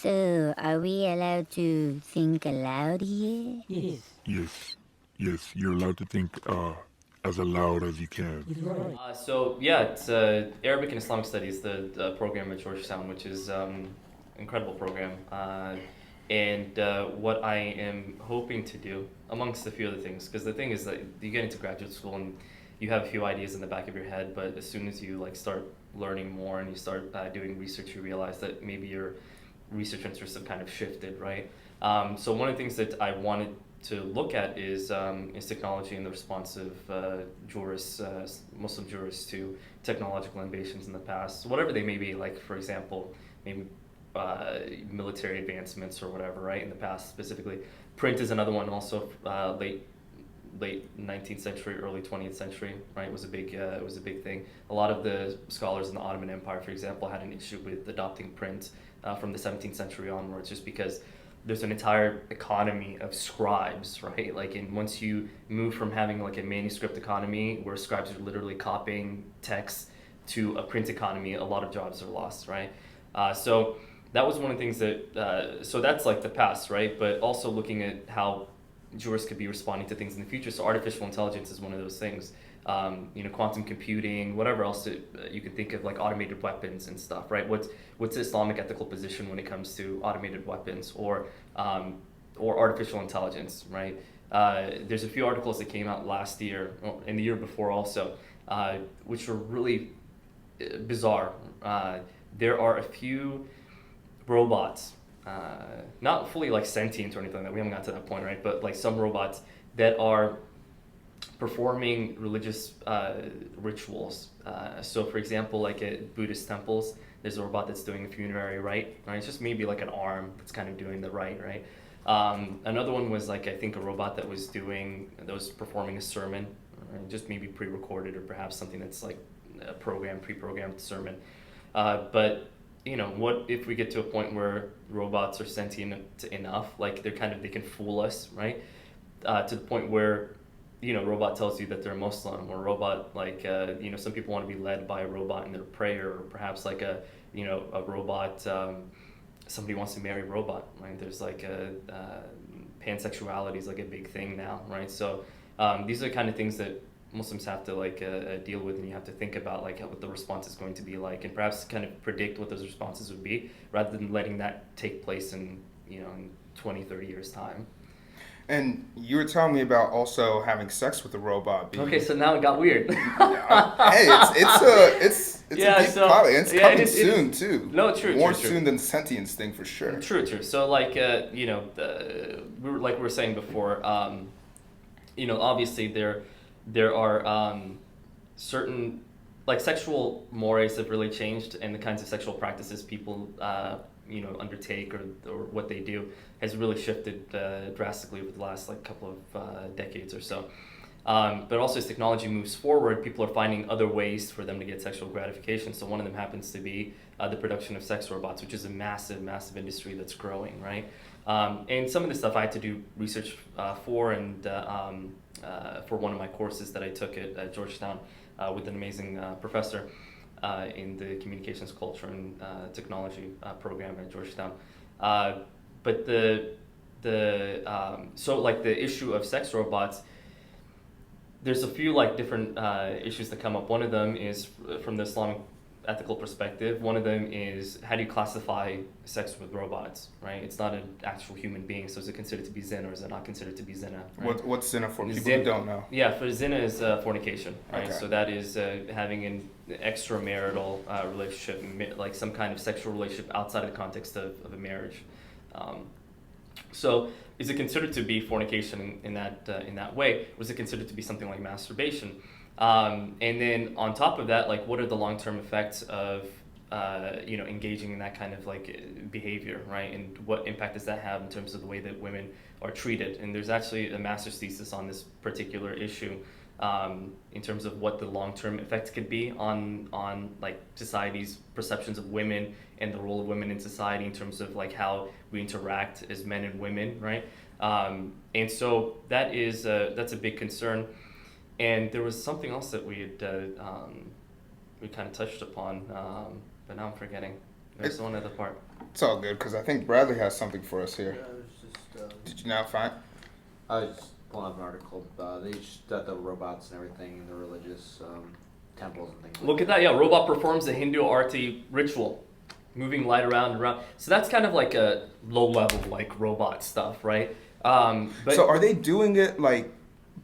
So, are we allowed to think aloud here? Yes. Yes, you're allowed to think as aloud as you can. It's Arabic and Islamic Studies, the program at Georgetown, which is incredible program. And what I am hoping to do, amongst a few other things, because the thing is that you get into graduate school and you have a few ideas in the back of your head, but as soon as you start learning more and you start doing research, you realize that maybe your research interests have kind of shifted, right? So one of the things that I wanted to look at is technology and the response of Muslim jurists to technological innovations in the past, so whatever they may be. Like, for example, maybe military advancements or whatever, right? In the past, specifically, print is another one. Also, late 19th century, early 20th century, right? Was a big thing. A lot of the scholars in the Ottoman Empire, for example, had an issue with adopting print from the 17th century onwards, just because there's an entire economy of scribes, right? Once you move from having a manuscript economy where scribes are literally copying text to a print economy, a lot of jobs are lost, right? So that was one of the things that, so that's the past, right? But also looking at how jurists could be responding to things in the future. So artificial intelligence is one of those things. Quantum computing, whatever else you can think of, automated weapons and stuff, right? What's the Islamic ethical position when it comes to automated weapons or artificial intelligence, right? There's a few articles that came out last year and the year before also, which were really bizarre. There are a few robots, not fully sentient or anything like that. We haven't got to that point, right? But some robots that are performing religious rituals. So, for example, at Buddhist temples, there's a robot that's doing a funerary rite, right? It's just maybe an arm that's kind of doing the rite, right? Another one was I think a robot that was performing a sermon, right? Just maybe pre-recorded, or perhaps something that's a pre-programmed sermon. But what if we get to a point where robots are sentient enough, they can fool us, right? To the point where robot tells you that they're Muslim, or robot some people want to be led by a robot in their prayer, or perhaps a robot, somebody wants to marry a robot, right? There's pansexuality is a big thing now, right? So these are the kind of things that Muslims have to deal with, and you have to think about what the response is going to be and perhaps kind of predict what those responses would be, rather than letting that take place in 20, 30 years time. And you were telling me about also having sex with a robot. Okay, so now it got weird. Hey, it's a deep topic. It's coming soon too. No, true. More soon than the sentience thing, for sure. True. So we were saying before, obviously there are certain sexual mores have really changed, and the kinds of sexual practices people undertake or what they do has really shifted drastically over the last couple of decades or so. But also, as technology moves forward, people are finding other ways for them to get sexual gratification. So one of them happens to be the production of sex robots, which is a massive industry that's growing, right? And some of the stuff I had to do research for, and for one of my courses that I took at Georgetown with an amazing professor in the communications, culture, and technology program at Georgetown. But the issue of sex robots, there's a few different issues that come up. One of them is from the Islamic ethical perspective. One of them is, how do you classify sex with robots, right? It's not an actual human being, so is it considered to be zina, or is it not considered to be zina? Right? What's zina for people who don't know? Yeah, for zina is fornication, right? Okay. So that is having an extramarital relationship, some kind of sexual relationship outside of the context of a marriage. So is it considered to be fornication in that way, or is it considered to be something like masturbation? And then on top of that, what are the long-term effects of engaging in that kind of behavior, right? And what impact does that have in terms of the way that women are treated? And there's actually a master's thesis on this particular issue, in terms of what the long-term effects could be on society's perceptions of women and the role of women in society, in terms of how we interact as men and women, right? And so that's a big concern. And there was something else that we kind of touched upon, but now I'm forgetting. There's one other part. It's all good because I think Bradley has something for us here. Yeah, it was just. Did you now find? I was just pulling up an article. They set the robots and everything in the religious temples and things. Look at that, yeah. Robot performs a Hindu arti ritual, moving light around and around. So that's kind of like a low level like robot stuff, right? But So are they doing it like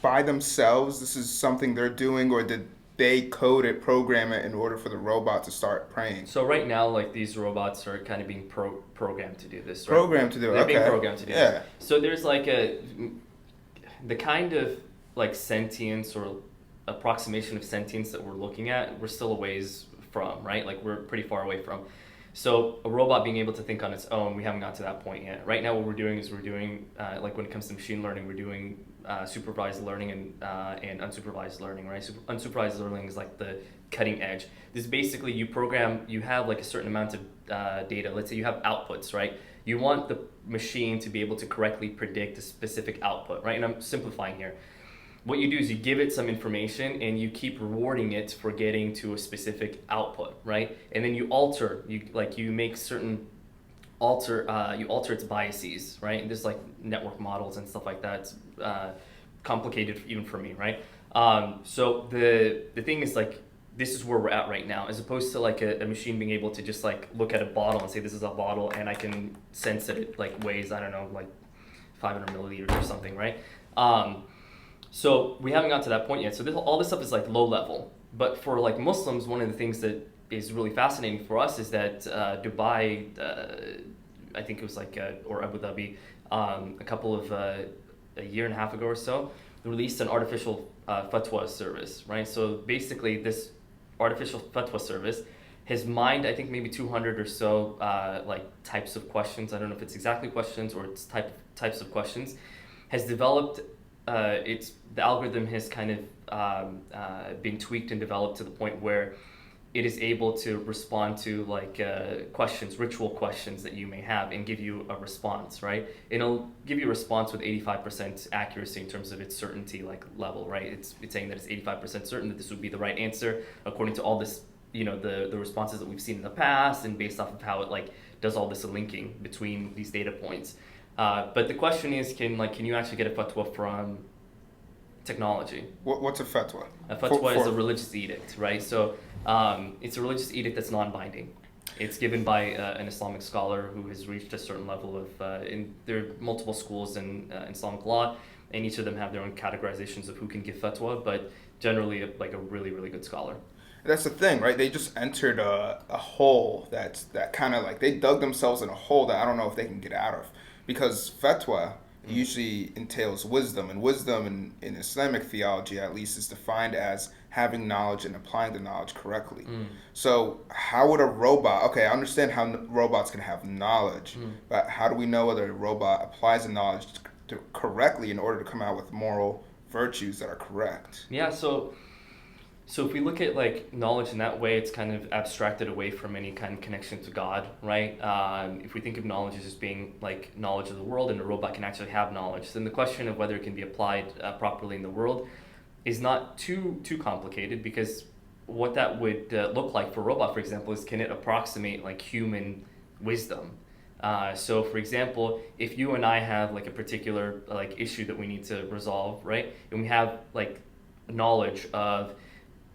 by themselves? This is something they're doing, or did they code it, program it in order for the robot to start praying? so right now, like these robots are kind of being programmed to do this, right? Programmed to do it. They're Okay. being programmed to do Yeah. this. So there's like the kind of like sentience or approximation of sentience that we're looking at, we're still a ways from, right? Like we're pretty far away from. So a robot being able to think on its own, we haven't got to that point yet. Right now, what we're doing is like when it comes to machine learning, we're doing supervised learning and unsupervised learning, right? Unsupervised learning is like the cutting edge. This is basically you have like a certain amount of data. Let's say you have outputs, right? You want the machine to be able to correctly predict a specific output, right? And I'm simplifying here. What you do is you give it some information and you keep rewarding it for getting to a specific output, right? And then you alter its biases, right? And there's like network models and stuff like that. It's complicated even for me, right? So the thing is like, this is where we're at right now, as opposed to like a machine being able to just like look at a bottle and say this is a bottle and I can sense that it like weighs, I don't know, like 500 milliliters or something, right? So we haven't got to that point yet. So all this stuff is like low level. But for like Muslims, one of the things that is really fascinating for us is that Dubai, I think it was like, or Abu Dhabi, a couple of, a year and a half ago or so, released an artificial fatwa service, right? So basically this artificial fatwa service has mined, I think maybe 200 or so like types of questions. I don't know if it's exactly questions or it's types of questions. Has developed, the algorithm has kind of been tweaked and developed to the point where it is able to respond to like questions, ritual questions that you may have and give you a response, right? It'll give you a response with 85% accuracy in terms of its certainty like level, right? It's saying that it's 85% certain that this would be the right answer according to all this, you know, the responses that we've seen in the past and based off of how it like does all this linking between these data points. But the question is, can you actually get a fatwa from technology? What's a fatwa? A fatwa is a religious edict, right? So it's a religious edict that's non-binding. It's given by an Islamic scholar who has reached a certain level of, there are multiple schools in Islamic law, and each of them have their own categorizations of who can give fatwa, but generally like a really, really good scholar. That's the thing, right? They just entered a hole that kind of like, they dug themselves in a hole that I don't know if they can get out of. Because fatwa usually entails wisdom, and wisdom in Islamic theology at least is defined as having knowledge and applying the knowledge correctly. So how would a robot, okay, I understand how robots can have knowledge, but how do we know whether a robot applies the knowledge correctly in order to come out with moral virtues that are correct? Yeah, so if we look at like knowledge in that way, it's kind of abstracted away from any kind of connection to God, right? If we think of knowledge as just being like knowledge of the world, and a robot can actually have knowledge, then the question of whether it can be applied properly in the world is not too complicated, because what that would look like for a robot, for example, is can it approximate like human wisdom? So for example, if you and I have like a particular like issue that we need to resolve, right? And we have like knowledge of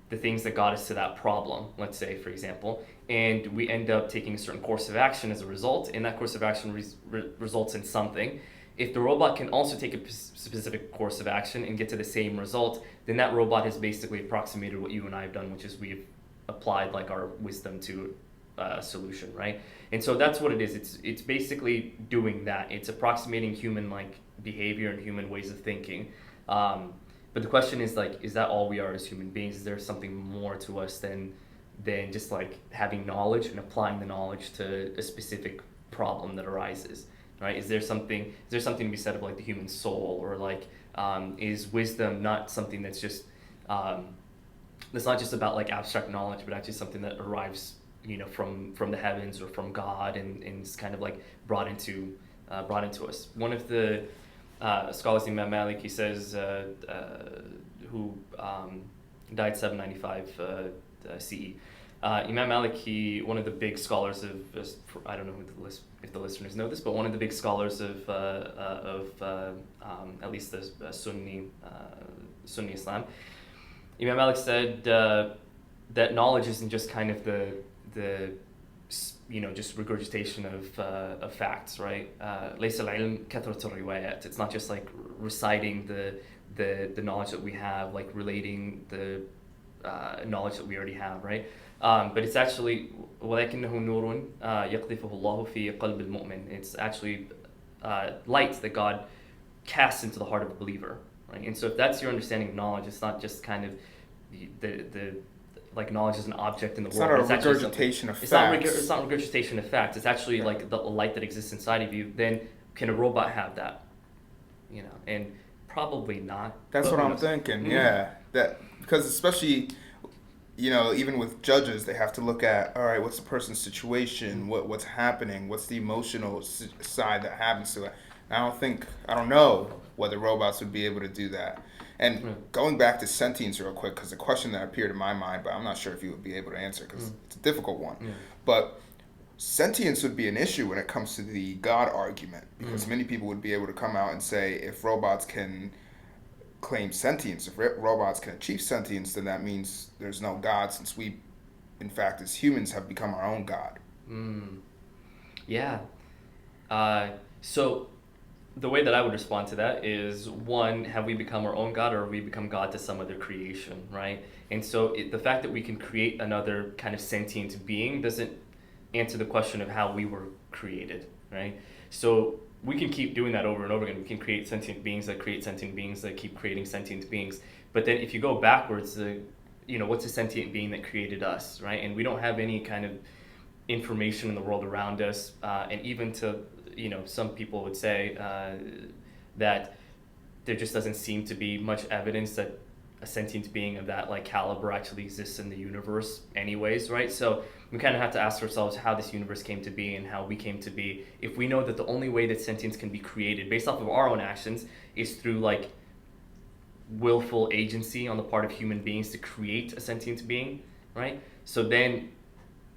the things that got us to that problem, let's say, for example, and we end up taking a certain course of action as a result, and that course of action results in something. If the robot can also take a specific course of action and get to the same result, then that robot has basically approximated what you and I have done, which is we've applied like our wisdom to a solution, right? And so that's what it is. It's basically doing that. It's approximating human like behavior and human ways of thinking. But the question is like, is that all we are as human beings? Is there something more to us than just like having knowledge and applying the knowledge to a specific problem that arises, right? Is there something to be said of like the human soul, or like is wisdom not something that's just that's not just about like abstract knowledge, but actually something that arrives, you know, from the heavens or from God, and is kind of like brought into us. One of the scholars, Imam Malik, he says, who died 795 CE, Imam Malik, one of the big scholars of, I don't know if the listeners know this, but one of the big scholars of at least the Sunni Islam. Imam Malik said that knowledge isn't just kind of the just regurgitation of facts, right? ليس العلم كثرة الروايات. It's not just like reciting the knowledge that we have, like relating the knowledge that we already have, right? But it's actually ولكنه نور يقذفه الله في قلب المؤمن. It's actually light that God casts into the heart of a believer, right? And so if that's your understanding of knowledge, it's not just kind of the like knowledge is an object in the world. It's not a regurgitation of facts. It's not regurgitation of facts. It's actually like the light that exists inside of you. Then can a robot have that? And probably not. That's what I'm thinking. Yeah, that because especially even with judges, they have to look at, all right, what's the person's situation, what's happening, what's the emotional side that happens to it. I don't know whether robots would be able to do that. And going back to sentience real quick, because the question that appeared in my mind, but I'm not sure if you would be able to answer because it's a difficult one. Yeah. But sentience would be an issue when it comes to the God argument, because many people would be able to come out and say if robots can claim sentience, if robots can achieve sentience, then that means there's no God, since we, in fact, as humans have become our own God. Yeah. So the way that I would respond to that is, one, have we become our own God, or have we become God to some other creation, right? And so the fact that we can create another kind of sentient being doesn't answer the question of how we were created, right? So we can keep doing that over and over again. We can create sentient beings that create sentient beings that keep creating sentient beings. But then if you go backwards, what's a sentient being that created us, right? And we don't have any kind of information in the world around us, and even to some people would say that there just doesn't seem to be much evidence that a sentient being of that like caliber actually exists in the universe anyways, right? So we kind of have to ask ourselves how this universe came to be and how we came to be, if we know that the only way that sentience can be created based off of our own actions is through like willful agency on the part of human beings to create a sentient being, right? So then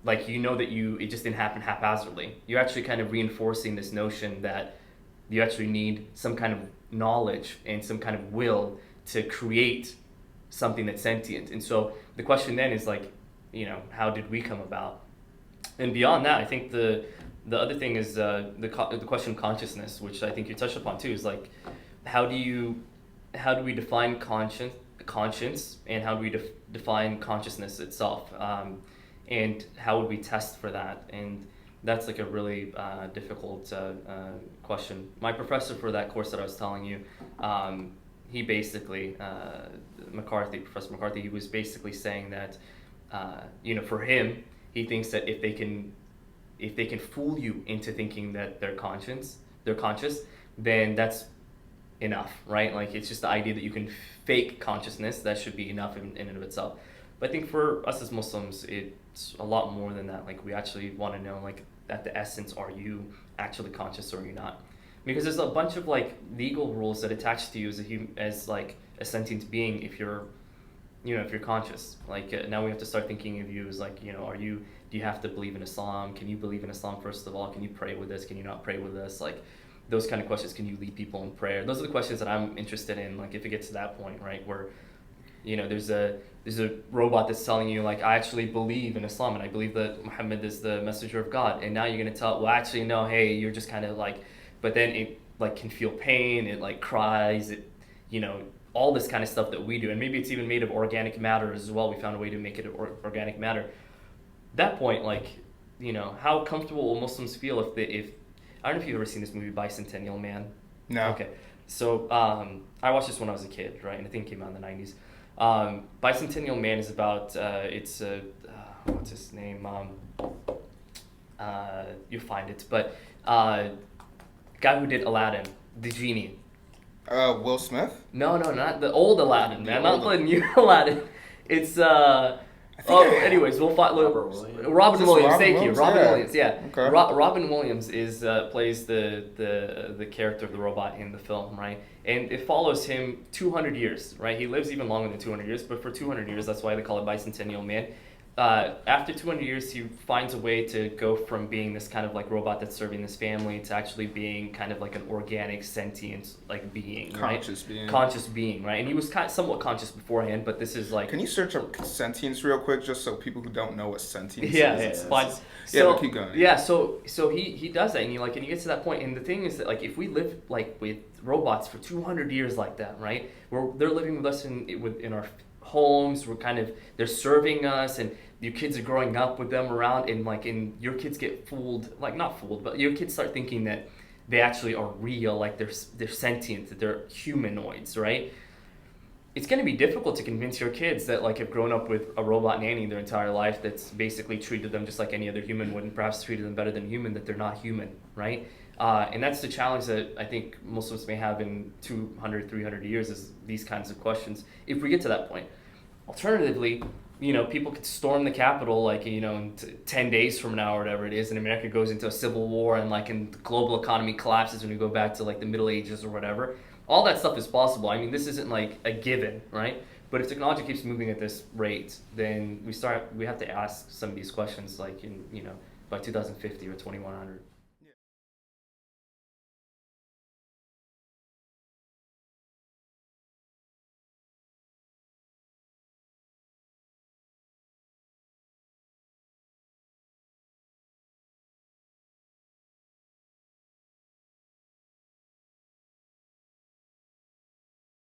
like that it just didn't happen haphazardly. You're actually kind of reinforcing this notion that you actually need some kind of knowledge and some kind of will to create something that's sentient. And so the question then is like, how did we come about? And beyond that, I think the other thing is the question of consciousness, which I think you touched upon too, is like, how do we define conscience, and how do we define consciousness itself? And how would we test for that? And that's like a really difficult question. My professor for that course that I was telling you, he basically, Professor McCarthy, he was basically saying that, for him, he thinks that if they can fool you into thinking that they're conscious, then that's enough, right? Like it's just the idea that you can fake consciousness, that should be enough in and of itself. But I think for us as Muslims, it's a lot more than that. Like we actually want to know, like at the essence, are you actually conscious or are you not? Because there's a bunch of like legal rules that attach to you as like a sentient being if you're conscious. Like now we have to start thinking of you as like, do you have to believe in Islam? Can you believe in Islam first of all? Can you pray with us? Can you not pray with us? Like those kind of questions. Can you lead people in prayer? Those are the questions that I'm interested in. Like if it gets to that point, right, where there's a robot that's telling you like, I actually believe in Islam and I believe that Muhammed is the messenger of God, and now you're gonna tell, well actually no, hey, you're just kind of like, but then it like can feel pain, it like cries, it all this kind of stuff that we do, and maybe it's even made of organic matter as well. We found a way to make it organic matter. That point, like how comfortable will Muslims feel if I don't know if you've ever seen this movie Bicentennial Man? No. Okay. So I watched this when I was a kid, right? And I think it came out in the 90s. Bicentennial Man is about, what's his name? You'll find it. But guy who did Aladdin, the genie. Will Smith? No, not the old Aladdin, man. Not the new Aladdin. It's, anyways, we'll find Robin Williams. Thank you, Robin Williams. Yeah, okay. Robin Williams plays the character of the robot in the film, right? And it follows him 200 years, right? He lives even longer than 200 years, but for 200 years, that's why they call it Bicentennial Man. after 200 years, he finds a way to go from being this kind of like robot that's serving this family to actually being kind of like an organic, sentient like being, Conscious right? being. Conscious being, right? And he was somewhat conscious beforehand, but this is like... Can you search up sentience real quick, just so people who don't know what sentience Yeah, is? yeah, fine. Yeah, So, but keep going. Yeah, so he does that, and he gets to that point, and the thing is that like if we live like with robots for 200 years like that, right? They're living with us in our homes. They're serving us, and your kids are growing up with them around, and your kids get fooled, like not fooled, but your kids start thinking that they actually are real, like they're sentient, that they're humanoids, right? It's going to be difficult to convince your kids that like have grown up with a robot nanny their entire life that's basically treated them just like any other human would, and perhaps treated them better than human, that they're not human, right? And that's the challenge that I think Muslims may have in 200, 300 years, is these kinds of questions, if we get to that point. Alternatively, people could storm the Capitol like, in 10 days from now or whatever it is, and America goes into a civil war, and the global economy collapses when we go back to like the Middle Ages or whatever. All that stuff is possible. I mean, this isn't like a given, right? But if technology keeps moving at this rate, then we have to ask some of these questions like by 2050 or 2100.